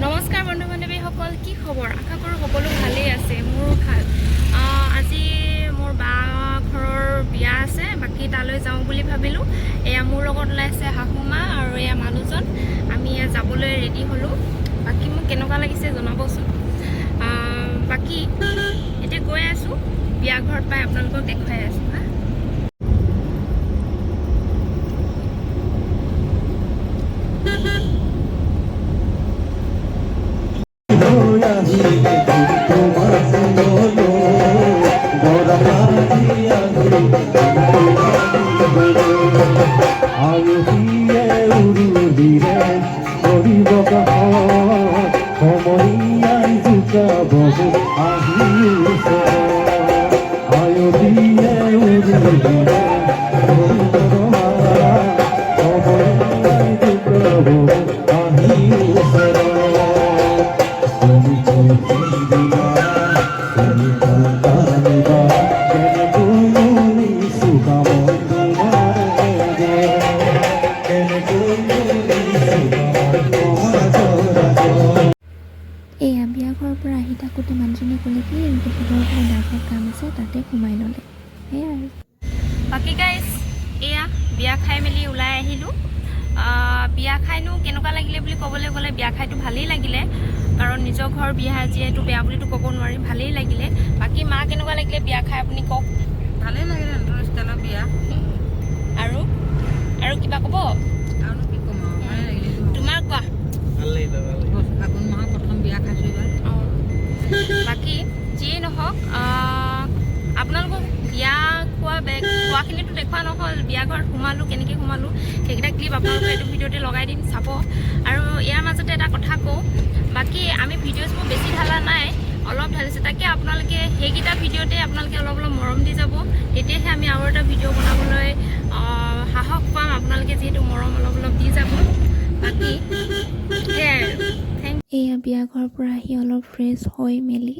নমস্কাৰ বন্ধু বান্ধৱীসকল, কি খবৰ? আশা কৰোঁ সকলো ভালেই আছে। মোৰো ভাল। আজি মোৰ বা ঘৰৰ বিয়া আছে, বাকী তালৈ যাওঁ বুলি ভাবিলোঁ। এয়া মোৰ লগত ওলাইছে শাহুমা আৰু এয়া মানুহজন। আমি যাবলৈ ৰেডি হ'লোঁ। বাকী মোক কেনেকুৱা লাগিছে জনাবচোন। বাকী এতিয়া গৈ আছোঁ, বিয়া ঘৰত পাই আপোনালোকক দেখুৱাই আছোঁ। এয়া বিয়া ঘৰৰ পৰা আহি থাকোঁতে মানুহজনে ক'লে কি তেখেতৰ ঘৰত ডাঙৰ কাম আছে, তাতে সোমাই ল'লে। সেয়াই আৰু বাকী গাইজ, এয়া বিয়া খাই মেলি ওলাই আহিলোঁ। বিয়া খাইনো কেনেকুৱা লাগিলে বুলি ক'বলৈ গ'লে বিয়া খাইতো ভালেই লাগিলে, কাৰণ নিজৰ ঘৰ বিয়া যিহেতু বেয়া বুলিতো ক'ব নোৱাৰি, ভালেই লাগিলে। বাকী মা কেনেকুৱা লাগিলে বিয়া খাই আপুনি কওক। ভালেই লাগিলে ষ্টাইলৰ বিয়া। আৰু কিবা ক'ব? আৰুনো কি ক'ম আৰু, ভালেই লাগিলে। তোমাৰ কোৱা? ফাগুন মাহৰ প্ৰথম বিয়া খাইছোঁ এইবাৰ। বাকী যিয়েই নহওক, আপোনালোকক বিয়া খোৱাখিনিতো দেখুওৱা নহ'ল। বিয়া ঘৰত সোমালোঁ, কেনেকৈ সোমালোঁ সেইকেইটা ক্লিপ আপোনালোকে এইটো ভিডিঅ'তে লগাই দিম, চাব। আৰু ইয়াৰ মাজতে এটা কথা কওঁ, বাকী আমি ভিডিঅ'ছবোৰ বেছি ঢালা নাই, অলপ ঢালিছে। তাকে আপোনালোকে সেইকেইটা ভিডিঅ'তে আপোনালোকে অলপ মৰম দি যাব, তেতিয়াহে আমি আৰু এটা ভিডিঅ' বনাবলৈ সাহস পাম। আপোনালোকে যিহেতু মৰম অলপ দি যাব। বাকী সেয়াই আৰু এয়া বিয়া ঘৰৰ পৰা আহি অলপ ফ্ৰেছ হৈ মেলি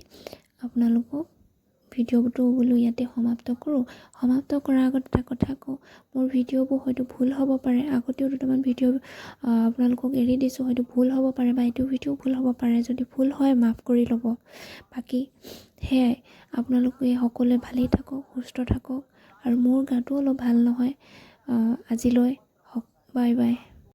আপোনালোকক ভিডিঅ'টো বোলো ইয়াতে সমাপ্ত কৰোঁ। সমাপ্ত কৰাৰ আগত এটা কথা কওঁ, মোৰ ভিডিঅ'বোৰ হয়তো ভুল হ'ব পাৰে। আগতেও দুটামান ভিডিঅ' আপোনালোকক এৰি দিছোঁ, হয়তো ভুল হ'ব পাৰে বা এইটো ভিডিঅ' ভুল হ'ব পাৰে। যদি ভুল হয় মাফ কৰি ল'ব। বাকী সেয়াই, আপোনালোকে সকলোৱে ভালেই থাকক, সুস্থ থাকক। আৰু মোৰ গাটো অলপ ভাল নহয় আজিলৈ। হওক, বাই বাই।